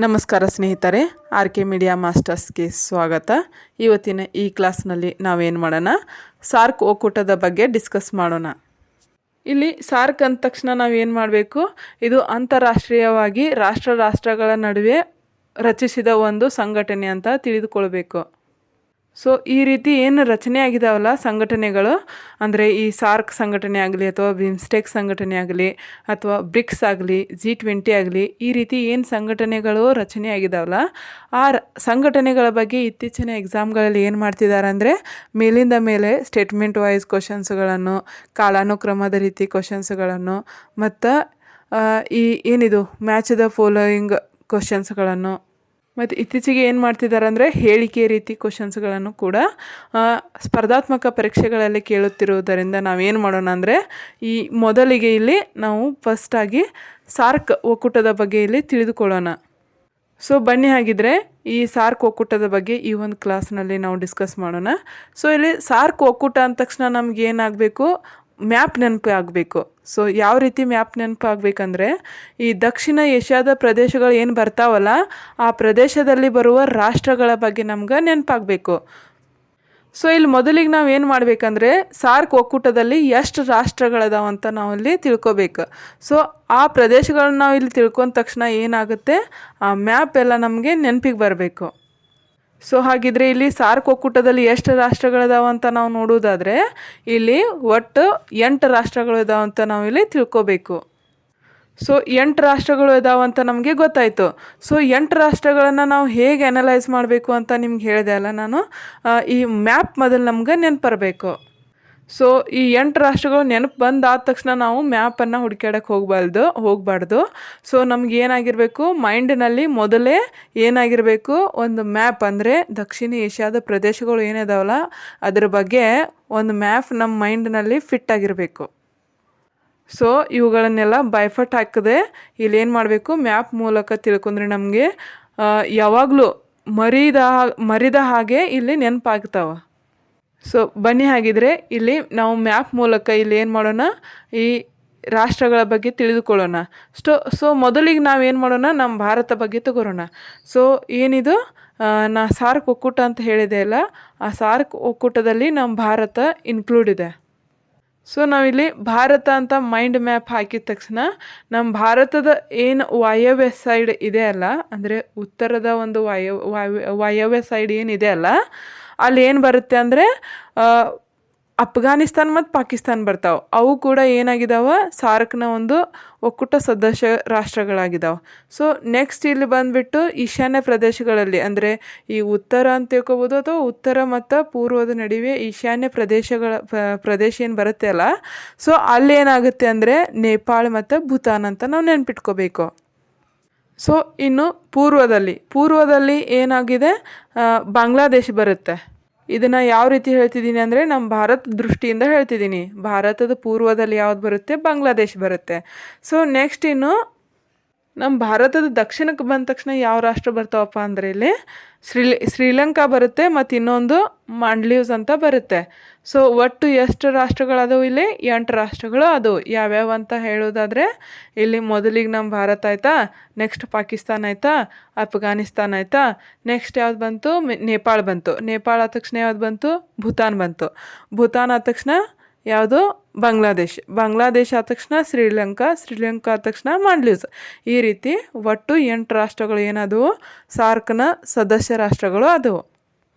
ನಮಸ್ಕಾರ ಸ್ನೇಹಿತರೆ, R K media ಮಾಸ್ಟರ್ಸ್ಗೆ ಸ್ವಾಗತ. ಇವತ್ತಿನ ಈ ಕ್ಲಾಸ್ನಲ್ಲಿ ನಾವೇನು ಮಾಡೋಣ, ಸಾರ್ಕ್ ಒಕ್ಕೂಟದ ಬಗ್ಗೆ ಡಿಸ್ಕಸ್ ಮಾಡೋಣ. ಇಲ್ಲಿ ಸಾರ್ಕ್ ಅಂದ ತಕ್ಷಣ ನಾವೇನು ಮಾಡಬೇಕು, ಇದು ಅಂತಾರಾಷ್ಟ್ರೀಯವಾಗಿ ರಾಷ್ಟ್ರಗಳ ನಡುವೆ ರಚಿಸಿದ ಒಂದು ಸಂಘಟನೆ ಅಂತ ತಿಳಿದುಕೊಳ್ಬೇಕು. ಸೊ ಈ ರೀತಿ ಏನು ರಚನೆ ಆಗಿದಾವಲ್ಲ ಸಂಘಟನೆಗಳು, ಅಂದರೆ ಈ ಸಾರ್ಕ್ ಸಂಘಟನೆ ಆಗಲಿ ಅಥವಾ ಬಿಮ್ಸ್ಟೆಕ್ ಸಂಘಟನೆ ಆಗಲಿ ಅಥವಾ ಬ್ರಿಕ್ಸ್ ಆಗಲಿ G20 ಆಗಲಿ, ಈ ರೀತಿ ಏನು ಸಂಘಟನೆಗಳು ರಚನೆ ಆಗಿದಾವಲ್ಲ ಆ ಸಂಘಟನೆಗಳ ಬಗ್ಗೆ ಇತ್ತೀಚಿನ ಎಕ್ಸಾಮ್ಗಳಲ್ಲಿ ಏನು ಮಾಡ್ತಿದ್ದಾರೆ ಅಂದರೆ ಮೇಲಿಂದ ಮೇಲೆ ಸ್ಟೇಟ್ಮೆಂಟ್ ವೈಸ್ ಕ್ವಶನ್ಸ್ಗಳನ್ನು, ಕಾಲಾನುಕ್ರಮದ ರೀತಿ ಕ್ವಶನ್ಸ್ಗಳನ್ನು ಮತ್ತು ಈ ಏನಿದು ಮ್ಯಾಚ್ ದ ಫಾಲೋಯಿಂಗ್ ಕ್ವಶನ್ಸ್ಗಳನ್ನು ಮತ್ತು ಇತ್ತೀಚೆಗೆ ಏನು ಮಾಡ್ತಿದ್ದಾರೆ ಅಂದರೆ ಹೇಳಿಕೆ ರೀತಿ ಕ್ವಶನ್ಸ್ಗಳನ್ನು ಕೂಡ ಸ್ಪರ್ಧಾತ್ಮಕ ಪರೀಕ್ಷೆಗಳಲ್ಲಿ ಕೇಳುತ್ತಿರುವುದರಿಂದ ನಾವೇನು ಮಾಡೋಣ ಅಂದರೆ ಈ ಮೊದಲಿಗೆ ಇಲ್ಲಿ ನಾವು ಫಸ್ಟಾಗಿ ಸಾರ್ಕ್ ಒಕ್ಕೂಟದ ಬಗ್ಗೆ ಇಲ್ಲಿ ತಿಳಿದುಕೊಳ್ಳೋಣ. ಸೊ ಬನ್ನಿ, ಹಾಗಿದ್ರೆ ಈ ಸಾರ್ಕ್ ಒಕ್ಕೂಟದ ಬಗ್ಗೆ ಈ ಒಂದು ಕ್ಲಾಸ್ನಲ್ಲಿ ನಾವು ಡಿಸ್ಕಸ್ ಮಾಡೋಣ. ಸೊ ಇಲ್ಲಿ ಸಾರ್ಕ್ ಒಕ್ಕೂಟ ಅಂದ ತಕ್ಷಣ ನಮ್ಗೆ ಏನಾಗಬೇಕು, ಮ್ಯಾಪ್ ನೆನಪು ಆಗಬೇಕು. ಸೊ ಯಾವ ರೀತಿ ಮ್ಯಾಪ್ ನೆನಪು ಆಗಬೇಕಂದ್ರೆ, ಈ ದಕ್ಷಿಣ ಏಷ್ಯಾದ ಪ್ರದೇಶಗಳು ಏನು ಬರ್ತಾವಲ್ಲ ಆ ಪ್ರದೇಶದಲ್ಲಿ ಬರುವ ರಾಷ್ಟ್ರಗಳ ಬಗ್ಗೆ ನಮ್ಗೆ ನೆನಪಾಗಬೇಕು. ಸೊ ಇಲ್ಲಿ ಮೊದಲಿಗೆ ನಾವು ಏನು ಮಾಡಬೇಕಂದ್ರೆ ಸಾರ್ಕ್ ಒಕ್ಕೂಟದಲ್ಲಿ ಎಷ್ಟು ರಾಷ್ಟ್ರಗಳದಾವಂತ ನಾವು ಇಲ್ಲಿ ತಿಳ್ಕೊಬೇಕು. ಸೊ ಆ ಪ್ರದೇಶಗಳನ್ನ ನಾವು ಇಲ್ಲಿ ತಿಳ್ಕೊಂಡ ತಕ್ಷಣ ಏನಾಗುತ್ತೆ, ಆ ಮ್ಯಾಪ್ ಎಲ್ಲ ನಮಗೆ ನೆನಪಿಗೆ ಬರಬೇಕು. ಸೊ ಹಾಗಿದ್ರೆ ಇಲ್ಲಿ ಸಾರ್ಕ್ ಒಕ್ಕೂಟದಲ್ಲಿ ಎಷ್ಟು ರಾಷ್ಟ್ರಗಳಿದಾವಂತ ನಾವು ನೋಡೋದಾದರೆ ಇಲ್ಲಿ ಒಟ್ಟು 8 ರಾಷ್ಟ್ರಗಳು ಇದಾವಂತ ನಾವು ಇಲ್ಲಿ ತಿಳ್ಕೊಬೇಕು. ಸೊ 8 ರಾಷ್ಟ್ರಗಳು ಇದಾವಂತ ನಮಗೆ ಗೊತ್ತಾಯಿತು. ಸೊ 8 ರಾಷ್ಟ್ರಗಳನ್ನು ನಾವು ಹೇಗೆ ಅನಲೈಸ್ ಮಾಡಬೇಕು ಅಂತ ನಿಮ್ಗೆ ಹೇಳಿದೆ ಅಲ್ಲ ನಾನು, ಈ ಮ್ಯಾಪ್ ಮೊದಲು ನಮ್ಗೆ ನೆನಪು. ಸೊ ಈ 8 ರಾಷ್ಟ್ರಗಳು ನೆನಪು ಬಂದಾದ ತಕ್ಷಣ ನಾವು ಮ್ಯಾಪನ್ನು ಹುಡುಕಾಡಕ್ಕೆ ಹೋಗಬಾರ್ದು. ಸೊ ನಮ್ಗೆ ಏನಾಗಿರಬೇಕು, ಮೈಂಡ್ನಲ್ಲಿ ಮೊದಲೇ ಏನಾಗಿರಬೇಕು, ಒಂದು ಮ್ಯಾಪ್ ಅಂದರೆ ದಕ್ಷಿಣ ಏಷ್ಯಾದ ಪ್ರದೇಶಗಳು ಏನಿದಾವಲ್ಲ ಅದ್ರ ಬಗ್ಗೆ ಒಂದು ಮ್ಯಾಪ್ ನಮ್ಮ ಮೈಂಡ್ನಲ್ಲಿ ಫಿಟ್ ಆಗಿರಬೇಕು. ಸೊ ಇವುಗಳನ್ನೆಲ್ಲ ಬೈಫಟ್ ಹಾಕದೆ ಇಲ್ಲಿ ಏನು ಮಾಡಬೇಕು, ಮ್ಯಾಪ್ ಮೂಲಕ ತಿಳ್ಕೊಂಡ್ರೆ ನಮಗೆ ಯಾವಾಗಲೂ ಮರಿದ ಹಾಗೆ ಇಲ್ಲಿ ನೆನಪಾಗ್ತಾವೆ. ಸೊ ಬನ್ನಿ, ಹಾಗಿದ್ರೆ ಇಲ್ಲಿ ನಾವು ಮ್ಯಾಪ್ ಮೂಲಕ ಇಲ್ಲಿ ಏನು ಮಾಡೋಣ, ಈ ರಾಷ್ಟ್ರಗಳ ಬಗ್ಗೆ ತಿಳಿದುಕೊಳ್ಳೋಣ. ಸೊ ಮೊದಲಿಗೆ ನಾವೇನು ಮಾಡೋಣ, ನಮ್ಮ ಭಾರತ ಬಗ್ಗೆ ತಗೋರೋಣ. ಸೊ ಏನಿದು ನಾ ಸಾರ್ಕ್ ಒಕ್ಕೂಟ ಅಂತ ಹೇಳಿದೆ ಅಲ್ಲ, ಆ ಸಾರ್ಕ್ ಒಕ್ಕೂಟದಲ್ಲಿ ನಮ್ಮ ಭಾರತ ಇನ್ಕ್ಲೂಡ್ ಇದೆ. ಸೊ ನಾವಿಲ್ಲಿ ಭಾರತ ಅಂತ ಮೈಂಡ್ ಮ್ಯಾಪ್ ಹಾಕಿದ ತಕ್ಷಣ ನಮ್ಮ ಭಾರತದ ಏನು ವಾಯವ್ಯ ಸೈಡ್ ಇದೆ ಅಲ್ಲ, ಅಂದರೆ ಉತ್ತರದ ಒಂದು ವಾಯವ್ಯ ಸೈಡ್ ಏನಿದೆ ಅಲ್ಲ, ಅಲ್ಲಿ ಏನು ಬರುತ್ತೆ ಅಂದರೆ ಅಫ್ಘಾನಿಸ್ತಾನ ಮತ್ತು ಪಾಕಿಸ್ತಾನ ಬರ್ತಾವೆ. ಅವು ಕೂಡ ಏನಾಗಿದ್ದಾವೆ, ಸಾರ್ಕ್ನ ಒಂದು ಒಕ್ಕೂಟ ಸದಸ್ಯ ರಾಷ್ಟ್ರಗಳಾಗಿದ್ದಾವೆ. ಸೊ ನೆಕ್ಸ್ಟ್ ಇಲ್ಲಿ ಬಂದುಬಿಟ್ಟು ಈಶಾನ್ಯ ಪ್ರದೇಶಗಳಲ್ಲಿ, ಅಂದರೆ ಈ ಉತ್ತರ ಅಂತ ತಿಳ್ಕೊಬೋದು ಅಥವಾ ಉತ್ತರ ಮತ್ತು ಪೂರ್ವದ ನಡುವೆ ಈಶಾನ್ಯ ಪ್ರದೇಶ ಏನು ಬರುತ್ತೆ ಅಲ್ಲ, ಸೊ ಅಲ್ಲಿ ಏನಾಗುತ್ತೆ ಅಂದರೆ ನೇಪಾಳ ಮತ್ತು ಭೂತಾನ್ ಅಂತ ನಾವು ನೆನ್ಪಿಟ್ಕೋಬೇಕು. ಸೊ ಇನ್ನು ಪೂರ್ವದಲ್ಲಿ ಏನಾಗಿದೆ, ಬಾಂಗ್ಲಾದೇಶ ಬರುತ್ತೆ. ಇದನ್ನು ಯಾವ ರೀತಿ ಹೇಳ್ತಿದ್ದೀನಿ ಅಂದರೆ ನಮ್ಮ ಭಾರತ ದೃಷ್ಟಿಯಿಂದ ಹೇಳ್ತಿದ್ದೀನಿ. ಭಾರತದ ಪೂರ್ವದಲ್ಲಿ ಯಾವ್ದು ಬರುತ್ತೆ, ಬಾಂಗ್ಲಾದೇಶ ಬರುತ್ತೆ. ಸೊ ನೆಕ್ಸ್ಟ್ ಇನ್ನು ನಮ್ಮ ಭಾರತದ ದಕ್ಷಿಣಕ್ಕೆ ಬಂದ ತಕ್ಷಣ ಯಾವ ರಾಷ್ಟ್ರ ಬರ್ತಾವಪ್ಪ ಅಂದರೆ ಇಲ್ಲಿ ಶ್ರೀಲಂಕಾ ಬರುತ್ತೆ ಮತ್ತು ಇನ್ನೊಂದು ಮಾಲ್ಡೀವ್ಸ್ ಅಂತ ಬರುತ್ತೆ. ಸೊ ಒಟ್ಟು ಎಷ್ಟು ರಾಷ್ಟ್ರಗಳದವು, ಇಲ್ಲಿ 8 ರಾಷ್ಟ್ರಗಳು ಅದು. ಯಾವ್ಯಾವ ಅಂತ ಹೇಳೋದಾದರೆ ಇಲ್ಲಿ ಮೊದಲಿಗೆ ನಮ್ಮ ಭಾರತ ಆಯಿತಾ, ನೆಕ್ಸ್ಟ್ ಪಾಕಿಸ್ತಾನ ಆಯಿತಾ, ಅಫ್ಘಾನಿಸ್ತಾನ ಆಯಿತಾ, ನೆಕ್ಸ್ಟ್ ಯಾವ್ದು ಬಂತು, ನೇಪಾಳ ಬಂತು. ನೇಪಾಳ ಆದ ತಕ್ಷಣ ಯಾವ್ದು ಬಂತು, ಭೂತಾನ್ ಬಂತು. ಭೂತಾನ್ ಆದ ತಕ್ಷಣ ಯಾವುದು, ಬಾಂಗ್ಲಾದೇಶ ಆದ ತಕ್ಷಣ ಶ್ರೀಲಂಕಾ ಆದ ತಕ್ಷಣ ಮಾಲ್ಡೀವ್ಸ್. ಈ ರೀತಿ ಒಟ್ಟು 8 ರಾಷ್ಟ್ರಗಳು ಏನದು, ಸಾರ್ಕ್ನ ಸದಸ್ಯ ರಾಷ್ಟ್ರಗಳು ಅದವು.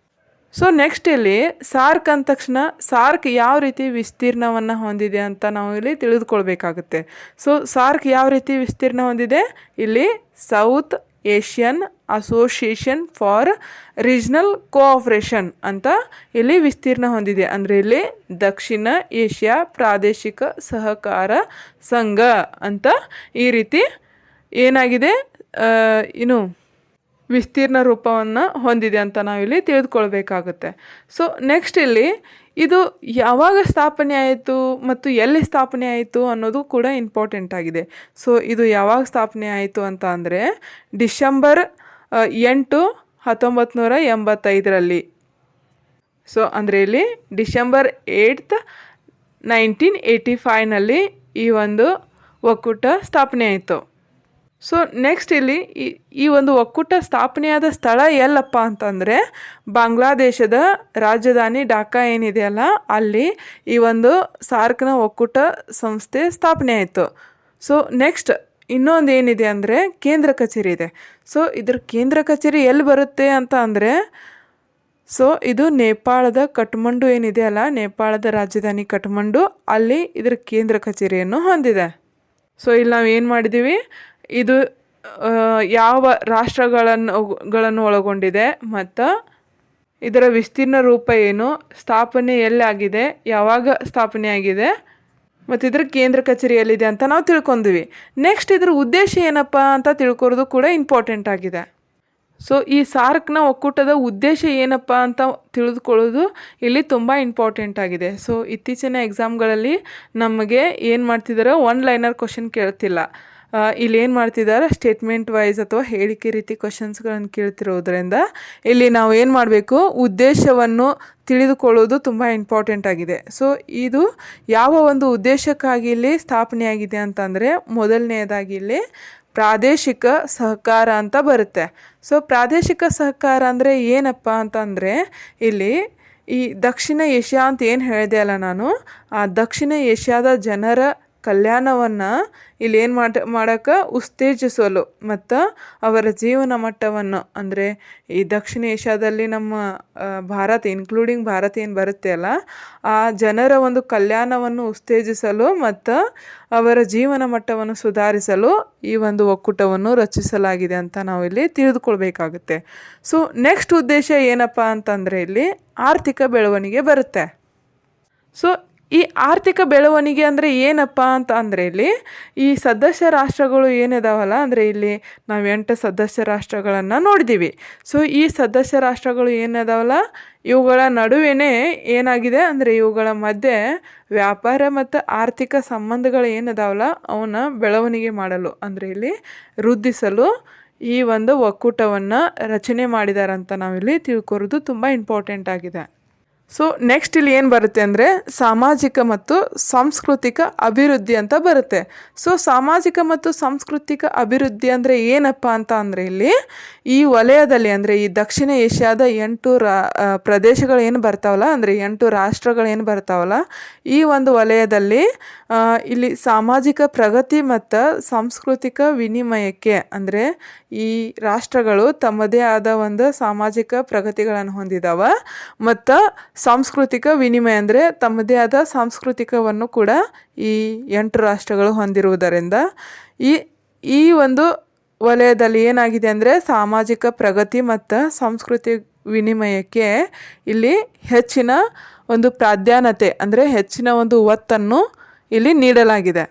ಸೊ ನೆಕ್ಸ್ಟ್ ಇಲ್ಲಿ ಸಾರ್ಕ್ ಅಂದ ತಕ್ಷಣ ಸಾರ್ಕ್ ಯಾವ ರೀತಿ ವಿಸ್ತೀರ್ಣವನ್ನು ಹೊಂದಿದೆ ಅಂತ ನಾವು ಇಲ್ಲಿ ತಿಳಿದುಕೊಳ್ಬೇಕಾಗುತ್ತೆ. ಸೊ ಸಾರ್ಕ್ ಯಾವ ರೀತಿ ವಿಸ್ತೀರ್ಣ ಹೊಂದಿದೆ, ಇಲ್ಲಿ south Asian association for regional cooperation ಅಂತ ಇಲ್ಲಿ ವಿಸ್ತೀರ್ಣ ಹೊಂದಿದೆ. ಅಂದರೆ ಇಲ್ಲಿ ದಕ್ಷಿಣ ಏಷ್ಯಾ ಪ್ರಾದೇಶಿಕ ಸಹಕಾರ ಸಂಘ ಅಂತ ಈ ರೀತಿ ಏನಾಗಿದೆ, ಇನ್ನು ವಿಸ್ತೀರ್ಣ ರೂಪವನ್ನು ಹೊಂದಿದೆ ಅಂತ ನಾವಿಲ್ಲಿ ತಿಳಿದುಕೊಳ್ಬೇಕಾಗುತ್ತೆ. ಸೊ ನೆಕ್ಸ್ಟ್ ಇಲ್ಲಿ ಇದು ಯಾವಾಗ ಸ್ಥಾಪನೆ ಆಯಿತು ಮತ್ತು ಎಲ್ಲಿ ಸ್ಥಾಪನೆ ಆಯಿತು ಅನ್ನೋದು ಕೂಡ ಇಂಪಾರ್ಟೆಂಟ್ ಆಗಿದೆ. ಸೊ ಇದು ಯಾವಾಗ ಸ್ಥಾಪನೆ ಆಯಿತು ಅಂತ ಅಂದರೆ ಡಿಸೆಂಬರ್ 8, 1985ರಲ್ಲಿ. ಸೊ ಅಂದರೆ ಇಲ್ಲಿ ಡಿಸೆಂಬರ್ 8, 1985ನಲ್ಲಿ ಈ ಒಂದು ಒಕ್ಕೂಟ ಸ್ಥಾಪನೆ ಆಯಿತು. ಸೊ ನೆಕ್ಸ್ಟ್ ಇಲ್ಲಿ ಈ ಒಂದು ಒಕ್ಕೂಟ ಸ್ಥಾಪನೆಯಾದ ಸ್ಥಳ ಎಲ್ಲಪ್ಪ ಅಂತಂದರೆ ಬಾಂಗ್ಲಾದೇಶದ ರಾಜಧಾನಿ ಢಾಕಾ ಏನಿದೆಯಲ್ಲ ಅಲ್ಲಿ ಈ ಒಂದು ಸಾರ್ಕ್ನ ಒಕ್ಕೂಟ ಸಂಸ್ಥೆ ಸ್ಥಾಪನೆ ಆಯಿತು. ಸೊ ನೆಕ್ಸ್ಟ್ ಇನ್ನೊಂದು ಏನಿದೆ ಅಂದರೆ ಕೇಂದ್ರ ಕಚೇರಿ ಇದೆ. ಸೊ ಇದ್ರ ಕೇಂದ್ರ ಕಚೇರಿ ಎಲ್ಲಿ ಬರುತ್ತೆ ಅಂತ ಅಂದರೆ ಸೊ ಇದು ನೇಪಾಳದ ಕಠ್ಮಂಡು ಏನಿದೆಯಲ್ಲ, ನೇಪಾಳದ ರಾಜಧಾನಿ ಕಠ್ಮಂಡು, ಅಲ್ಲಿ ಇದರ ಕೇಂದ್ರ ಕಚೇರಿಯನ್ನು ಹೊಂದಿದೆ. ಸೊ ಇಲ್ಲಿ ನಾವು ಏನು ಮಾಡಿದ್ದೀವಿ, ಇದು ಯಾವ ರಾಷ್ಟ್ರಗಳನ್ನು ಒಳಗೊಂಡಿದೆ ಮತ್ತು ಇದರ ವಿಸ್ತೀರ್ಣ ರೂಪ ಏನು, ಸ್ಥಾಪನೆ ಎಲ್ಲಾಗಿದೆ, ಯಾವಾಗ ಸ್ಥಾಪನೆ ಆಗಿದೆ ಮತ್ತು ಇದರ ಕೇಂದ್ರ ಕಚೇರಿ ಎಲ್ಲಿದೆ ಅಂತ ನಾವು ತಿಳ್ಕೊಂಡ್ವಿ. ನೆಕ್ಸ್ಟ್ ಇದ್ರ ಉದ್ದೇಶ ಏನಪ್ಪ ಅಂತ ತಿಳ್ಕೊಳೋದು ಕೂಡ ಇಂಪಾರ್ಟೆಂಟ್ ಆಗಿದೆ. ಸೊ ಈ ಸಾರ್ಕ್ನ ಒಕ್ಕೂಟದ ಉದ್ದೇಶ ಏನಪ್ಪ ಅಂತ ತಿಳಿದುಕೊಳ್ಳೋದು ಇಲ್ಲಿ ತುಂಬ ಇಂಪಾರ್ಟೆಂಟ್ ಆಗಿದೆ. ಸೊ ಇತ್ತೀಚಿನ ಎಕ್ಸಾಮ್ಗಳಲ್ಲಿ ನಮಗೆ ಏನು ಮಾಡ್ತಿದ್ದಾರೆ, ಒನ್ ಲೈನರ್ ಕ್ವಶನ್ ಕೇಳ್ತಿಲ್ಲ, ಇಲ್ಲಿ ಏನು ಮಾಡ್ತಿದ್ದಾರೆ ಸ್ಟೇಟ್ಮೆಂಟ್ ವೈಸ್ ಅಥವಾ ಹೇಳಿಕೆ ರೀತಿ ಕ್ವಶನ್ಸ್ಗಳನ್ನು ಕೇಳ್ತಿರೋದ್ರಿಂದ ಇಲ್ಲಿ ನಾವು ಏನು ಮಾಡಬೇಕು, ಉದ್ದೇಶವನ್ನು ತಿಳಿದುಕೊಳ್ಳೋದು ತುಂಬ ಇಂಪಾರ್ಟೆಂಟ್ ಆಗಿದೆ. ಸೊ ಇದು ಯಾವ ಒಂದು ಉದ್ದೇಶಕ್ಕಾಗಿ ಇಲ್ಲಿ ಸ್ಥಾಪನೆಯಾಗಿದೆ ಅಂತಂದರೆ ಮೊದಲನೆಯದಾಗಿ ಇಲ್ಲಿ ಪ್ರಾದೇಶಿಕ ಸಹಕಾರ ಅಂತ ಬರುತ್ತೆ. ಸೊ ಪ್ರಾದೇಶಿಕ ಸಹಕಾರ ಅಂದರೆ ಏನಪ್ಪ ಅಂತಂದರೆ ಇಲ್ಲಿ ಈ ದಕ್ಷಿಣ ಏಷ್ಯಾ ಅಂತ ಏನು ಹೇಳಿದೆ ಅಲ್ಲ ನಾನು, ಆ ದಕ್ಷಿಣ ಏಷ್ಯಾದ ಜನರ ಕಲ್ಯಾಣವನ್ನು ಇಲ್ಲಿ ಏನು ಮಾಡೋಕ್ಕೆ ಉತ್ತೇಜಿಸಲು ಮತ್ತು ಅವರ ಜೀವನ ಮಟ್ಟವನ್ನು, ಅಂದರೆ ಈ ದಕ್ಷಿಣ ಏಷ್ಯಾದಲ್ಲಿ ನಮ್ಮ ಭಾರತ ಇನ್ಕ್ಲೂಡಿಂಗ್ ಭಾರತ ಏನು ಬರುತ್ತೆ ಅಲ್ಲ, ಆ ಜನರ ಒಂದು ಕಲ್ಯಾಣವನ್ನು ಉತ್ತೇಜಿಸಲು ಮತ್ತು ಅವರ ಜೀವನ ಮಟ್ಟವನ್ನು ಸುಧಾರಿಸಲು ಈ ಒಂದು ಒಕ್ಕೂಟವನ್ನು ರಚಿಸಲಾಗಿದೆ ಅಂತ ನಾವು ಇಲ್ಲಿ ತಿಳಿದುಕೊಳ್ಬೇಕಾಗುತ್ತೆ. ಸೊ ನೆಕ್ಸ್ಟ್ ಉದ್ದೇಶ ಏನಪ್ಪ ಅಂತಂದರೆ ಇಲ್ಲಿ ಆರ್ಥಿಕ ಬೆಳವಣಿಗೆ ಬರುತ್ತೆ. ಸೊ ಈ ಆರ್ಥಿಕ ಬೆಳವಣಿಗೆ ಅಂದರೆ ಏನಪ್ಪ ಅಂತ ಅಂದರೆ ಇಲ್ಲಿ ಈ ಸದಸ್ಯ ರಾಷ್ಟ್ರಗಳು ಏನಿದಾವಲ್ಲ, ಅಂದರೆ ಇಲ್ಲಿ ನಾವು 8 ಸದಸ್ಯ ರಾಷ್ಟ್ರಗಳನ್ನು ನೋಡಿದ್ದೀವಿ. ಸೊ ಈ ಸದಸ್ಯ ರಾಷ್ಟ್ರಗಳು ಏನಿದಾವಲ್ಲ ಇವುಗಳ ನಡುವೆನೇ ಏನಾಗಿದೆ ಅಂದರೆ ಇವುಗಳ ಮಧ್ಯೆ ವ್ಯಾಪಾರ ಮತ್ತು ಆರ್ಥಿಕ ಸಂಬಂಧಗಳು ಏನಿದಾವಲ್ಲ ಅವನ್ನ ಬೆಳವಣಿಗೆ ಮಾಡಲು, ಅಂದರೆ ಇಲ್ಲಿ ವೃದ್ಧಿಸಲು ಈ ಒಂದು ಒಕ್ಕೂಟವನ್ನು ರಚನೆ ಮಾಡಿದಾರಂತ ನಾವಿಲ್ಲಿ ತಿಳ್ಕೊರೋದು ತುಂಬ ಇಂಪಾರ್ಟೆಂಟ್ ಆಗಿದೆ. ಸೊ ನೆಕ್ಸ್ಟ್ ಇಲ್ಲಿ ಏನು ಬರುತ್ತೆ ಅಂದರೆ ಸಾಮಾಜಿಕ ಮತ್ತು ಸಾಂಸ್ಕೃತಿಕ ಅಭಿವೃದ್ಧಿ ಅಂತ ಬರುತ್ತೆ. ಸೊ ಸಾಮಾಜಿಕ ಮತ್ತು ಸಾಂಸ್ಕೃತಿಕ ಅಭಿವೃದ್ಧಿ ಅಂದರೆ ಏನಪ್ಪ ಅಂತ ಅಂದರೆ ಇಲ್ಲಿ ಈ ವಲಯದಲ್ಲಿ, ಅಂದರೆ ಈ ದಕ್ಷಿಣ ಏಷ್ಯಾದ 8 ಪ್ರದೇಶಗಳು ಏನು ಬರ್ತಾವಲ್ಲ, ಅಂದರೆ 8 ರಾಷ್ಟ್ರಗಳು ಏನು ಬರ್ತಾವಲ್ಲ, ಈ ಒಂದು ವಲಯದಲ್ಲಿ ಇಲ್ಲಿ ಸಾಮಾಜಿಕ ಪ್ರಗತಿ ಮತ್ತು ಸಾಂಸ್ಕೃತಿಕ ವಿನಿಮಯಕ್ಕೆ, ಅಂದರೆ ಈ ರಾಷ್ಟ್ರಗಳು ತಮ್ಮದೇ ಆದ ಒಂದು ಸಾಮಾಜಿಕ ಪ್ರಗತಿಗಳನ್ನು ಹೊಂದಿದಾವ ಮತ್ತು ಸಾಂಸ್ಕೃತಿಕ ವಿನಿಮಯ ಅಂದರೆ ತಮ್ಮದೇ ಆದ ಸಾಂಸ್ಕೃತಿಕವನ್ನು ಕೂಡ ಈ 8 ರಾಷ್ಟ್ರಗಳು ಹೊಂದಿರುವುದರಿಂದ ಈ ಒಂದು ವಲಯದಲ್ಲಿ ಏನಾಗಿದೆ ಅಂದರೆ ಸಾಮಾಜಿಕ ಪ್ರಗತಿ ಮತ್ತು ಸಾಂಸ್ಕೃತಿಕ ವಿನಿಮಯಕ್ಕೆ ಇಲ್ಲಿ ಹೆಚ್ಚಿನ ಒಂದು ಪ್ರಾಧಾನ್ಯತೆ, ಅಂದರೆ ಹೆಚ್ಚಿನ ಒಂದು ಒತ್ತನ್ನು ಇಲ್ಲಿ ನೀಡಲಾಗಿದೆ.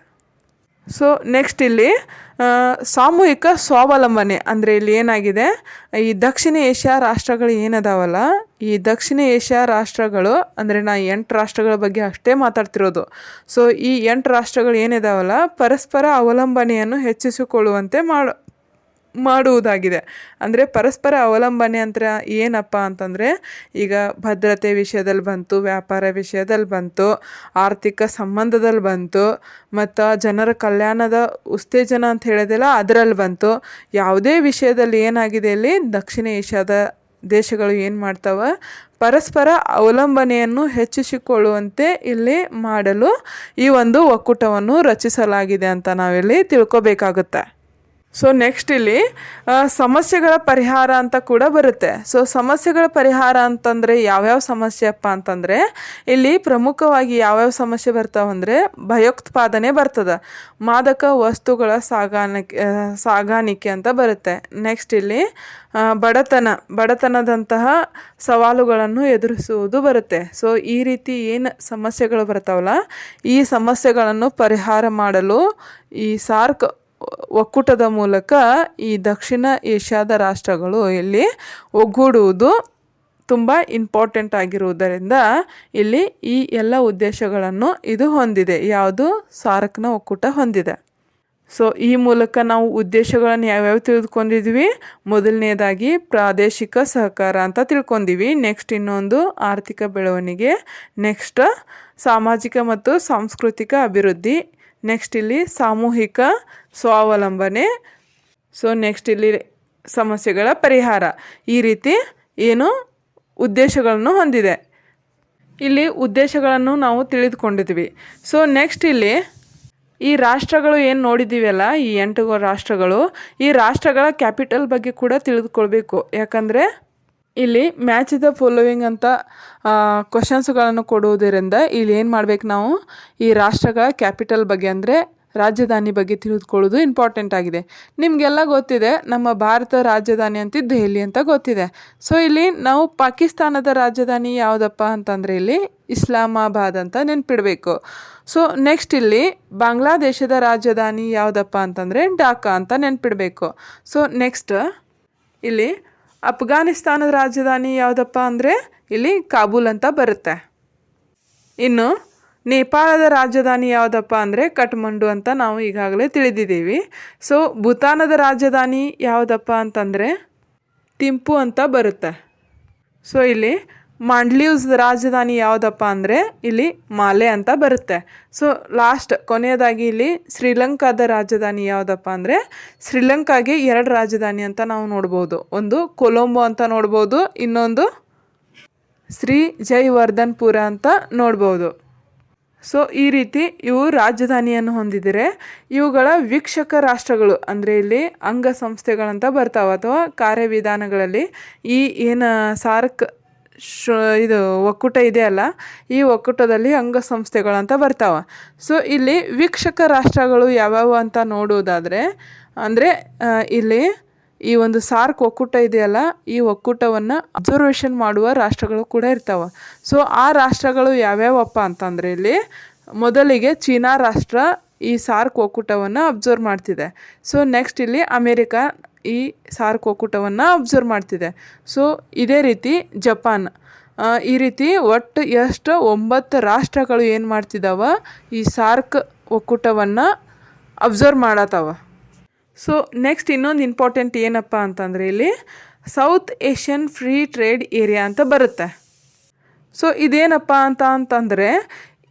ಸೊ ನೆಕ್ಸ್ಟ್ ಇಲ್ಲಿ ಸಾಮೂಹಿಕ ಸ್ವಾವಲಂಬನೆ, ಅಂದರೆ ಇಲ್ಲಿ ಏನಾಗಿದೆ, ಈ ದಕ್ಷಿಣ ಏಷ್ಯಾ ರಾಷ್ಟ್ರಗಳು ಏನದಾವಲ್ಲ, ಈ ದಕ್ಷಿಣ ಏಷ್ಯಾ ರಾಷ್ಟ್ರಗಳು, ಅಂದರೆ ನಾ 8 ರಾಷ್ಟ್ರಗಳ ಬಗ್ಗೆ ಅಷ್ಟೇ ಮಾತಾಡ್ತಿರೋದು. ಸೊ ಈ 8 ರಾಷ್ಟ್ರಗಳು ಏನಿದಾವಲ್ಲ ಪರಸ್ಪರ ಅವಲಂಬನೆಯನ್ನು ಹೆಚ್ಚಿಸಿಕೊಳ್ಳುವಂತೆ ಮಾಡುವುದಾಗಿದೆ. ಅಂದರೆ ಪರಸ್ಪರ ಅವಲಂಬನೆ ಅಂತ ಏನಪ್ಪ ಅಂತಂದರೆ ಈಗ ಭದ್ರತೆ ವಿಷಯದಲ್ಲಿ ಬಂತು, ವ್ಯಾಪಾರ ವಿಷಯದಲ್ಲಿ ಬಂತು, ಆರ್ಥಿಕ ಸಂಬಂಧದಲ್ಲಿ ಬಂತು, ಮತ್ತು ಜನರ ಕಲ್ಯಾಣದ ಉತ್ತೇಜನ ಅಂತ ಹೇಳಿದೆಲ್ಲ ಅದರಲ್ಲಿ ಬಂತು. ಯಾವುದೇ ವಿಷಯದಲ್ಲಿ ಏನಾಗಿದೆ ಇಲ್ಲಿ ದಕ್ಷಿಣ ಏಷ್ಯಾದ ದೇಶಗಳು ಏನು ಮಾಡ್ತಾವ, ಪರಸ್ಪರ ಅವಲಂಬನೆಯನ್ನು ಹೆಚ್ಚಿಸಿಕೊಳ್ಳುವಂತೆ ಇಲ್ಲಿ ಮಾಡಲು ಈ ಒಂದು ಒಕ್ಕೂಟವನ್ನು ರಚಿಸಲಾಗಿದೆ ಅಂತ ನಾವಿಲ್ಲಿ ತಿಳ್ಕೊಬೇಕಾಗುತ್ತೆ. ಸೊ ನೆಕ್ಸ್ಟ್ ಇಲ್ಲಿ ಸಮಸ್ಯೆಗಳ ಪರಿಹಾರ ಅಂತ ಕೂಡ ಬರುತ್ತೆ. ಸೊ ಸಮಸ್ಯೆಗಳ ಪರಿಹಾರ ಅಂತಂದರೆ ಯಾವ್ಯಾವ ಸಮಸ್ಯೆಪ್ಪ ಅಂತಂದರೆ ಇಲ್ಲಿ ಪ್ರಮುಖವಾಗಿ ಯಾವ್ಯಾವ ಸಮಸ್ಯೆ ಬರ್ತಾವಂದರೆ ಭಯೋತ್ಪಾದನೆ ಬರ್ತದೆ, ಮಾದಕ ವಸ್ತುಗಳ ಸಾಗಾಣಿಕೆ ಅಂತ ಬರುತ್ತೆ. ನೆಕ್ಸ್ಟ್ ಇಲ್ಲಿ ಬಡತನದಂತಹ ಸವಾಲುಗಳನ್ನು ಎದುರಿಸುವುದು ಬರುತ್ತೆ. ಸೊ ಈ ರೀತಿ ಏನು ಸಮಸ್ಯೆಗಳು ಬರ್ತಾವಲ್ಲ ಈ ಸಮಸ್ಯೆಗಳನ್ನು ಪರಿಹಾರ ಮಾಡಲು ಈ ಸಾರ್ಕ್ ಒಕ್ಕೂಟದ ಮೂಲಕ ಈ ದಕ್ಷಿಣ ಏಷ್ಯಾದ ರಾಷ್ಟ್ರಗಳು ಇಲ್ಲಿ ಒಗ್ಗೂಡುವುದು ತುಂಬ ಇಂಪಾರ್ಟೆಂಟ್ ಆಗಿರುವುದರಿಂದ ಇಲ್ಲಿ ಈ ಎಲ್ಲ ಉದ್ದೇಶಗಳನ್ನು ಇದು ಹೊಂದಿದೆ. ಯಾವುದು ಸಾರ್ಕ್ನ ಒಕ್ಕೂಟ ಹೊಂದಿದೆ. ಸೊ ಈ ಮೂಲಕ ನಾವು ಉದ್ದೇಶಗಳನ್ನು ಯಾವ್ಯಾವ ತಿಳ್ಕೊಂಡಿದ್ವಿ, ಮೊದಲನೇದಾಗಿ ಪ್ರಾದೇಶಿಕ ಸಹಕಾರ ಅಂತ ತಿಳ್ಕೊಂಡಿವಿ, ನೆಕ್ಸ್ಟ್ ಇನ್ನೊಂದು ಆರ್ಥಿಕ ಬೆಳವಣಿಗೆ, ನೆಕ್ಸ್ಟ್ ಸಾಮಾಜಿಕ ಮತ್ತು ಸಾಂಸ್ಕೃತಿಕ ಅಭಿವೃದ್ಧಿ, ನೆಕ್ಸ್ಟ್ ಇಲ್ಲಿ ಸಾಮೂಹಿಕ ಸ್ವಾವಲಂಬನೆ, ಸೊ ನೆಕ್ಸ್ಟ್ ಇಲ್ಲಿ ಸಮಸ್ಯೆಗಳ ಪರಿಹಾರ, ಈ ರೀತಿ ಏನು ಉದ್ದೇಶಗಳನ್ನು ಹೊಂದಿದೆ. ಇಲ್ಲಿ ಉದ್ದೇಶಗಳನ್ನು ನಾವು ತಿಳಿದುಕೊಂಡಿದ್ವಿ. ಸೊ ನೆಕ್ಸ್ಟ್ ಇಲ್ಲಿ ಈ ರಾಷ್ಟ್ರಗಳು ಏನು ನೋಡಿದ್ದೀವಲ್ಲ, ಈ 8 ರಾಷ್ಟ್ರಗಳು, ಈ ರಾಷ್ಟ್ರಗಳ ಕ್ಯಾಪಿಟಲ್ ಬಗ್ಗೆ ಕೂಡ ತಿಳಿದುಕೊಳ್ಬೇಕು. ಯಾಕಂದರೆ ಇಲ್ಲಿ ಮ್ಯಾಚ್ ದ ಫಾಲೋವಿಂಗ್ ಅಂತ ಕ್ವಶನ್ಸ್ಗಳನ್ನು ಕೊಡುವುದರಿಂದ ಇಲ್ಲಿ ಏನು ಮಾಡ್ಬೇಕು, ನಾವು ಈ ರಾಷ್ಟ್ರಗಳ ಕ್ಯಾಪಿಟಲ್ ಬಗ್ಗೆ ಅಂದರೆ ರಾಜಧಾನಿ ಬಗ್ಗೆ ತಿಳಿದುಕೊಳ್ಳೋದು ಇಂಪಾರ್ಟೆಂಟ್ ಆಗಿದೆ. ನಿಮಗೆಲ್ಲ ಗೊತ್ತಿದೆ, ನಮ್ಮ ಭಾರತ ರಾಜಧಾನಿ ಅಂತ ದೆಹಲಿ ಅಂತ ಗೊತ್ತಿದೆ. ಸೊ ಇಲ್ಲಿ ನಾವು ಪಾಕಿಸ್ತಾನದ ರಾಜಧಾನಿ ಯಾವುದಪ್ಪ ಅಂತಂದರೆ ಇಲ್ಲಿ ಇಸ್ಲಾಮಾಬಾದ್ ಅಂತ ನೆನ್ಪಿಡಬೇಕು. ಸೊ ನೆಕ್ಸ್ಟ್ ಇಲ್ಲಿ ಬಾಂಗ್ಲಾದೇಶದ ರಾಜಧಾನಿ ಯಾವುದಪ್ಪ ಅಂತಂದರೆ ಢಾಕಾ ಅಂತ ನೆನ್ಪಿಡಬೇಕು. ಸೊ ನೆಕ್ಸ್ಟ್ ಇಲ್ಲಿ ಅಫ್ಘಾನಿಸ್ತಾನದ ರಾಜಧಾನಿ ಯಾವುದಪ್ಪ ಅಂದರೆ ಇಲ್ಲಿ ಕಾಬೂಲ್ ಅಂತ ಬರುತ್ತೆ. ಇನ್ನು ನೇಪಾಳದ ರಾಜಧಾನಿ ಯಾವುದಪ್ಪ ಅಂದರೆ ಕಠ್ಮಂಡು ಅಂತ ನಾವು ಈಗಾಗಲೇ ತಿಳಿದಿದ್ದೀವಿ. ಸೊ ಭೂತಾನದ ರಾಜಧಾನಿ ಯಾವುದಪ್ಪ ಅಂತಂದರೆ ಥಿಂಪು ಅಂತ ಬರುತ್ತೆ. ಸೊ ಇಲ್ಲಿ ಮಾಲ್ಡೀವ್ಸ್ ರಾಜಧಾನಿ ಯಾವುದಪ್ಪ ಅಂದರೆ ಇಲ್ಲಿ ಮಾಲೆ ಅಂತ ಬರುತ್ತೆ. ಸೊ ಲಾಸ್ಟ್ ಕೊನೆಯದಾಗಿ ಇಲ್ಲಿ ಶ್ರೀಲಂಕಾದ ರಾಜಧಾನಿ ಯಾವುದಪ್ಪ ಅಂದರೆ ಶ್ರೀಲಂಕಾಗೆ 2 ರಾಜಧಾನಿ ಅಂತ ನಾವು ನೋಡ್ಬೋದು. ಒಂದು ಕೊಲಂಬೋ ಅಂತ ನೋಡ್ಬೋದು, ಇನ್ನೊಂದು ಶ್ರೀ ಜಯವರ್ಧನ್ಪುರ ಅಂತ ನೋಡ್ಬೋದು. ಸೊ ಈ ರೀತಿ ಇವು ರಾಜಧಾನಿಯನ್ನು ಹೊಂದಿದರೆ ಇವುಗಳ ವೀಕ್ಷಕ ರಾಷ್ಟ್ರಗಳು ಅಂದರೆ ಇಲ್ಲಿ ಅಂಗಸಂಸ್ಥೆಗಳಂತ ಬರ್ತಾವೆ, ಅಥವಾ ಕಾರ್ಯವಿಧಾನಗಳಲ್ಲಿ ಈ ಏನು ಸಾರ್ಕ್ ಇದು ಒಕ್ಕೂಟ ಇದೆಯಲ್ಲ, ಈ ಒಕ್ಕೂಟದಲ್ಲಿ ಅಂಗಸಂಸ್ಥೆಗಳಂತ ಬರ್ತಾವೆ. ಸೊ ಇಲ್ಲಿ ವೀಕ್ಷಕ ರಾಷ್ಟ್ರಗಳು ಯಾವ್ಯಾವು ಅಂತ ನೋಡುವುದಾದರೆ ಅಂದರೆ ಇಲ್ಲಿ ಈ ಒಂದು ಸಾರ್ಕ್ ಒಕ್ಕೂಟ ಇದೆಯಲ್ಲ, ಈ ಒಕ್ಕೂಟವನ್ನು ಅಬ್ಸರ್ವೇಷನ್ ಮಾಡುವ ರಾಷ್ಟ್ರಗಳು ಕೂಡ ಇರ್ತಾವೆ. ಸೊ ಆ ರಾಷ್ಟ್ರಗಳು ಯಾವ್ಯಾವಪ್ಪ ಅಂತಂದರೆ ಇಲ್ಲಿ ಮೊದಲಿಗೆ ಚೀನಾ ರಾಷ್ಟ್ರ ಈ ಸಾರ್ಕ್ ಒಕ್ಕೂಟವನ್ನು ಅಬ್ಸರ್ವ್ ಮಾಡ್ತಿದೆ. ಸೊ ನೆಕ್ಸ್ಟ್ ಇಲ್ಲಿ ಅಮೇರಿಕಾ ಈ ಸಾರ್ಕ್ ಒಕ್ಕೂಟವನ್ನು ಅಬ್ಸರ್ವ್ ಮಾಡ್ತಿದೆ. ಸೊ ಇದೇ ರೀತಿ ಜಪಾನ್, ಈ ರೀತಿ ಒಟ್ಟು ಎಷ್ಟು 9 ರಾಷ್ಟ್ರಗಳು ಏನು ಮಾಡ್ತಿದ್ದಾವ, ಈ ಸಾರ್ಕ್ ಒಕ್ಕೂಟವನ್ನು ಅಬ್ಸರ್ವ್ ಮಾಡತ್ತವ. ಸೊ ನೆಕ್ಸ್ಟ್ ಇನ್ನೊಂದು ಇಂಪಾರ್ಟೆಂಟ್ ಏನಪ್ಪ ಅಂತಂದರೆ ಇಲ್ಲಿ south Asian free trade area ಅಂತ ಬರುತ್ತೆ. ಸೊ ಇದೇನಪ್ಪ ಅಂತಂದರೆ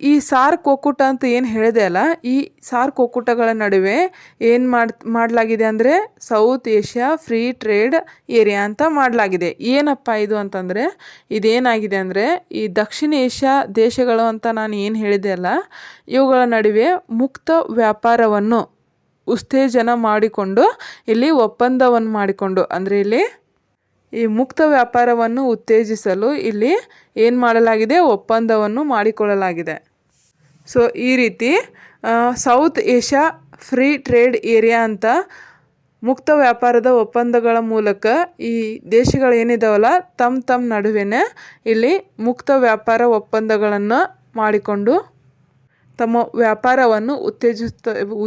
ಈ ಸಾರ್ಕ್ ಒಕ್ಕೂಟ ಅಂತ ಏನು ಹೇಳಿದೆ ಅಲ್ಲ, ಈ ಸಾರ್ಕ್ ಒಕ್ಕೂಟಗಳ ನಡುವೆ ಏನು ಮಾಡಲಾಗಿದೆ ಅಂದರೆ south Asia free trade area ಅಂತ ಮಾಡಲಾಗಿದೆ. ಏನಪ್ಪ ಇದು ಅಂತಂದರೆ ಇದೇನಾಗಿದೆ ಅಂದರೆ ಈ ದಕ್ಷಿಣ ಏಷ್ಯಾ ದೇಶಗಳು ಅಂತ ನಾನು ಏನು ಹೇಳಿದೆ ಅಲ್ಲ, ಇವುಗಳ ನಡುವೆ ಮುಕ್ತ ವ್ಯಾಪಾರವನ್ನು ಉತ್ತೇಜನ ಮಾಡಿಕೊಂಡು ಇಲ್ಲಿ ಒಪ್ಪಂದವನ್ನು ಮಾಡಿಕೊಂಡು, ಅಂದರೆ ಇಲ್ಲಿ ಈ ಮುಕ್ತ ವ್ಯಾಪಾರವನ್ನು ಉತ್ತೇಜಿಸಲು ಇಲ್ಲಿ ಏನು ಮಾಡಲಾಗಿದೆ, ಒಪ್ಪಂದವನ್ನು ಮಾಡಿಕೊಳ್ಳಲಾಗಿದೆ. ಸೊ ಈ ರೀತಿ south Asia free trade area ಅಂತ ಮುಕ್ತ ವ್ಯಾಪಾರದ ಒಪ್ಪಂದಗಳ ಮೂಲಕ ಈ ದೇಶಗಳು ಏನಿದಾವಲ್ಲ ತಮ್ಮ ನಡುವೆನೇ ಇಲ್ಲಿ ಮುಕ್ತ ವ್ಯಾಪಾರ ಒಪ್ಪಂದಗಳನ್ನು ಮಾಡಿಕೊಂಡು ತಮ್ಮ ವ್ಯಾಪಾರವನ್ನು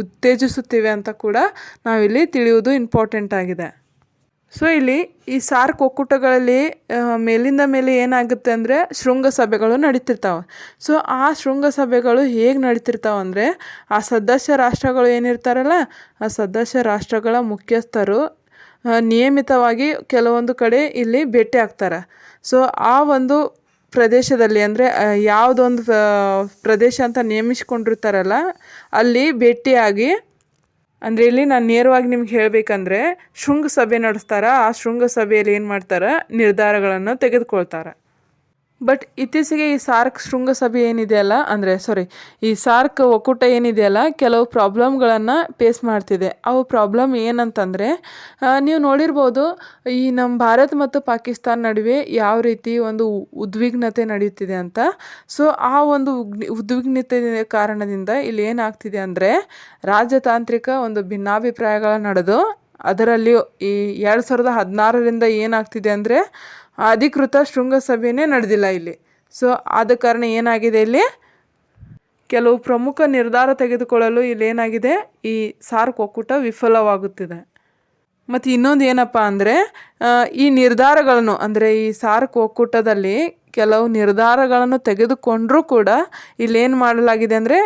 ಉತ್ತೇಜಿಸುತ್ತಿವೆ ಅಂತ ಕೂಡ ನಾವಿಲ್ಲಿ ತಿಳಿಯುವುದು ಇಂಪಾರ್ಟೆಂಟ್ ಆಗಿದೆ. ಸೊ ಇಲ್ಲಿ ಈ ಸಾರ್ಕ್ ಒಕ್ಕೂಟಗಳಲ್ಲಿ ಮೇಲಿಂದ ಮೇಲೆ ಏನಾಗುತ್ತೆ ಅಂದರೆ ಶೃಂಗಸಭೆಗಳು ನಡೀತಿರ್ತಾವೆ. ಸೊ ಆ ಶೃಂಗಸಭೆಗಳು ಹೇಗೆ ನಡೀತಿರ್ತಾವೆ ಅಂದರೆ ಆ ಸದಸ್ಯ ರಾಷ್ಟ್ರಗಳು ಏನಿರ್ತಾರಲ್ಲ, ಆ ಸದಸ್ಯ ರಾಷ್ಟ್ರಗಳ ಮುಖ್ಯಸ್ಥರು ನಿಯಮಿತವಾಗಿ ಕೆಲವೊಂದು ಕಡೆ ಇಲ್ಲಿ ಭೇಟಿ ಆಗ್ತಾರೆ. ಸೊ ಆ ಒಂದು ಪ್ರದೇಶದಲ್ಲಿ ಅಂದರೆ ಯಾವುದೊಂದು ಪ್ರದೇಶ ಅಂತ ನೇಮಿಸ್ಕೊಂಡಿರ್ತಾರಲ್ಲ ಅಲ್ಲಿ ಭೇಟಿಯಾಗಿ, ಅಂದರೆ ಇಲ್ಲಿ ನಾನು ನೇರವಾಗಿ ನಿಮ್ಗೆ ಹೇಳಬೇಕಂದ್ರೆ ಶೃಂಗಸಭೆ ನಡೆಸ್ತಾರೆ. ಆ ಶೃಂಗಸಭೆಯಲ್ಲಿ ಏನು ಮಾಡ್ತಾರೆ, ನಿರ್ಧಾರಗಳನ್ನು ತೆಗೆದುಕೊಳ್ತಾರೆ. ಬಟ್ ಇತ್ತೀಚೆಗೆ ಈ ಸಾರ್ಕ್ ಶೃಂಗಸಭೆ ಏನಿದೆಯಲ್ಲ, ಈ ಸಾರ್ಕ್ ಒಕ್ಕೂಟ ಏನಿದೆಯಲ್ಲ ಕೆಲವು ಪ್ರಾಬ್ಲಮ್ಗಳನ್ನು ಫೇಸ್ ಮಾಡ್ತಿದೆ. ಅವು ಪ್ರಾಬ್ಲಮ್ ಏನಂತಂದರೆ ನೀವು ನೋಡಿರ್ಬೋದು, ಈ ನಮ್ಮ ಭಾರತ ಮತ್ತು ಪಾಕಿಸ್ತಾನ ನಡುವೆ ಯಾವ ರೀತಿ ಒಂದು ಉದ್ವಿಗ್ನತೆ ನಡೆಯುತ್ತಿದೆ ಅಂತ. ಸೊ ಆ ಒಂದು ಉದ್ವಿಗ್ನತೆ ಕಾರಣದಿಂದ ಇಲ್ಲಿ ಏನಾಗ್ತಿದೆ ಅಂದರೆ ರಾಜತಾಂತ್ರಿಕ ಒಂದು ಭಿನ್ನಾಭಿಪ್ರಾಯಗಳ ನಡೆದು ಅದರಲ್ಲಿಯೂ ಈ 2016ರಿಂದ ಏನಾಗ್ತಿದೆ ಅಂದರೆ ಅಧಿಕೃತ ಶೃಂಗಸಭೆಯೇ ನಡೆದಿಲ್ಲ ಇಲ್ಲಿ. ಸೊ ಆದ ಕಾರಣ ಏನಾಗಿದೆ, ಇಲ್ಲಿ ಕೆಲವು ಪ್ರಮುಖ ನಿರ್ಧಾರ ತೆಗೆದುಕೊಳ್ಳಲು ಇಲ್ಲೇನಾಗಿದೆ, ಈ ಸಾರ್ಕ್ ಒಕ್ಕೂಟ ವಿಫಲವಾಗುತ್ತಿದೆ. ಮತ್ತು ಇನ್ನೊಂದು ಏನಪ್ಪ ಅಂದರೆ ಈ ನಿರ್ಧಾರಗಳನ್ನು ಅಂದರೆ ಈ ಸಾರ್ಕ್ ಒಕ್ಕೂಟದಲ್ಲಿ ಕೆಲವು ನಿರ್ಧಾರಗಳನ್ನು ತೆಗೆದುಕೊಂಡರೂ ಕೂಡ ಇಲ್ಲೇನು ಮಾಡಲಾಗಿದೆ ಅಂದರೆ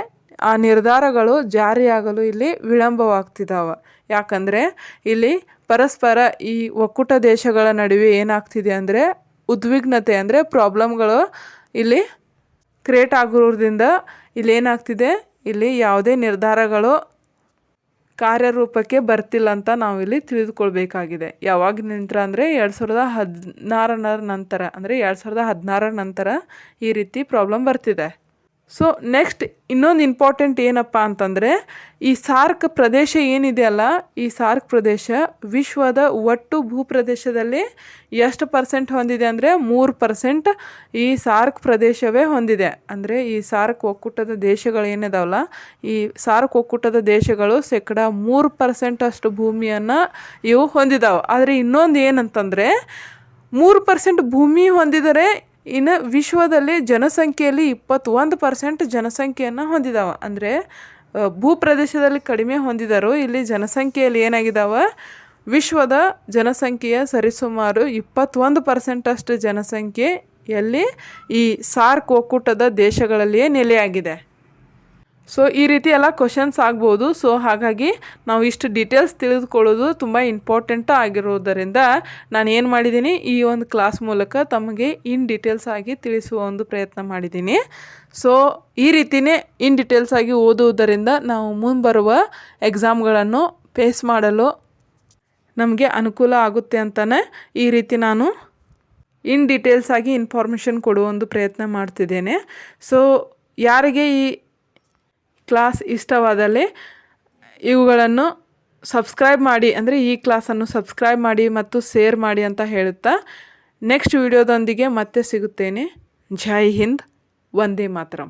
ಆ ನಿರ್ಧಾರಗಳು ಜಾರಿಯಾಗಲು ಇಲ್ಲಿ ವಿಳಂಬವಾಗ್ತಿದ್ದಾವೆ. ಯಾಕಂದರೆ ಇಲ್ಲಿ ಪರಸ್ಪರ ಈ ಒಕ್ಕೂಟ ದೇಶಗಳ ನಡುವೆ ಏನಾಗ್ತಿದೆ ಅಂದರೆ ಉದ್ವಿಗ್ನತೆ ಅಂದರೆ ಪ್ರಾಬ್ಲಮ್ಗಳು ಇಲ್ಲಿ ಕ್ರಿಯೇಟ್ ಆಗಿರೋದ್ರಿಂದ ಇಲ್ಲಿ ಏನಾಗ್ತಿದೆ, ಇಲ್ಲಿ ಯಾವುದೇ ನಿರ್ಧಾರಗಳು ಕಾರ್ಯರೂಪಕ್ಕೆ ಬರ್ತಿಲ್ಲ ಅಂತ ನಾವಿಲ್ಲಿ ತಿಳಿದುಕೊಳ್ಬೇಕಾಗಿದೆ. ಯಾವಾಗ ನಂತರ ಅಂದರೆ 2016 ನಂತರ, ಅಂದರೆ 2016 ನಂತರ ಈ ರೀತಿ ಪ್ರಾಬ್ಲಮ್ ಬರ್ತಿದೆ. ಸೊ ನೆಕ್ಸ್ಟ್ ಇನ್ನೊಂದು ಇಂಪಾರ್ಟೆಂಟ್ ಏನಪ್ಪ ಅಂತಂದರೆ, ಈ ಸಾರ್ಕ್ ಪ್ರದೇಶ ಏನಿದೆಯಲ್ಲ, ಈ ಸಾರ್ಕ್ ಪ್ರದೇಶ ವಿಶ್ವದ ಒಟ್ಟು ಭೂಪ್ರದೇಶದಲ್ಲಿ ಎಷ್ಟು % ಹೊಂದಿದೆ ಅಂದರೆ 3% ಈ ಸಾರ್ಕ್ ಪ್ರದೇಶವೇ ಹೊಂದಿದೆ. ಅಂದರೆ ಈ ಸಾರ್ಕ್ ಒಕ್ಕೂಟದ ದೇಶಗಳು ಏನಿದಾವಲ್ಲ, ಈ ಸಾರ್ಕ್ ಒಕ್ಕೂಟದ ದೇಶಗಳು 3% ಅಷ್ಟು ಭೂಮಿಯನ್ನು ಇವು ಹೊಂದಿದಾವೆ. ಆದರೆ ಇನ್ನೊಂದು ಏನಂತಂದರೆ 3% ಭೂಮಿ ಹೊಂದಿದರೆ ಇನ್ನು ವಿಶ್ವದಲ್ಲಿ ಜನಸಂಖ್ಯೆಯಲ್ಲಿ 21% ಜನಸಂಖ್ಯೆಯನ್ನು ಹೊಂದಿದಾವೆ. ಅಂದರೆ ಭೂಪ್ರದೇಶದಲ್ಲಿ ಕಡಿಮೆ ಹೊಂದಿದರು, ಇಲ್ಲಿ ಜನಸಂಖ್ಯೆಯಲ್ಲಿ ಏನಾಗಿದ್ದಾವೆ, ವಿಶ್ವದ ಜನಸಂಖ್ಯೆಯ ಸರಿಸುಮಾರು 21% ಅಷ್ಟು ಜನಸಂಖ್ಯೆ ಎಲ್ಲಿ ಈ ಸಾರ್ಕ್ ಒಕ್ಕೂಟದ ದೇಶಗಳಲ್ಲಿಯೇ ನೆಲೆಯಾಗಿದೆ. ಸೊ ಈ ರೀತಿ ಎಲ್ಲ ಕ್ವಶನ್ಸ್ ಆಗ್ಬೋದು. ಸೊ ಹಾಗಾಗಿ ನಾವು ಇಷ್ಟು ಡೀಟೇಲ್ಸ್ ತಿಳಿದುಕೊಳ್ಳೋದು ತುಂಬ ಇಂಪಾರ್ಟೆಂಟ್ ಆಗಿರೋದರಿಂದ ನಾನು ಏನು ಮಾಡಿದ್ದೀನಿ, ಈ ಒಂದು ಕ್ಲಾಸ್ ಮೂಲಕ ತಮಗೆ ಇನ್ ಡೀಟೇಲ್ಸ್ ಆಗಿ ತಿಳಿಸುವ ಒಂದು ಪ್ರಯತ್ನ ಮಾಡಿದ್ದೀನಿ. ಸೊ ಈ ರೀತಿಯೇ ಇನ್ ಡೀಟೇಲ್ಸ್ ಆಗಿ ಓದುವುದರಿಂದ ನಾವು ಮುಂಬರುವ ಎಕ್ಸಾಮ್ಗಳನ್ನು ಫೇಸ್ ಮಾಡಲು ನಮಗೆ ಅನುಕೂಲ ಆಗುತ್ತೆ ಅಂತಲೇ ಈ ರೀತಿ ನಾನು ಇನ್ ಡೀಟೇಲ್ಸ್ ಆಗಿ ಇನ್ಫಾರ್ಮೇಷನ್ ಕೊಡುವ ಒಂದು ಪ್ರಯತ್ನ ಮಾಡ್ತಿದ್ದೇನೆ. ಸೊ ಯಾರಿಗೆ ಈ ಕ್ಲಾಸ್ ಇಷ್ಟವಾದಲ್ಲಿ ಇವುಗಳನ್ನು ಸಬ್ಸ್ಕ್ರೈಬ್ ಮಾಡಿ, ಅಂದರೆ ಈ ಕ್ಲಾಸನ್ನು ಸಬ್ಸ್ಕ್ರೈಬ್ ಮಾಡಿ ಮತ್ತು ಶೇರ್ ಮಾಡಿ ಅಂತ ಹೇಳುತ್ತಾ ನೆಕ್ಸ್ಟ್ ವಿಡಿಯೋದೊಂದಿಗೆ ಮತ್ತೆ ಸಿಗುತ್ತೇನೆ. ಜೈ ಹಿಂದ್, ವಂದೇ ಮಾತರಂ.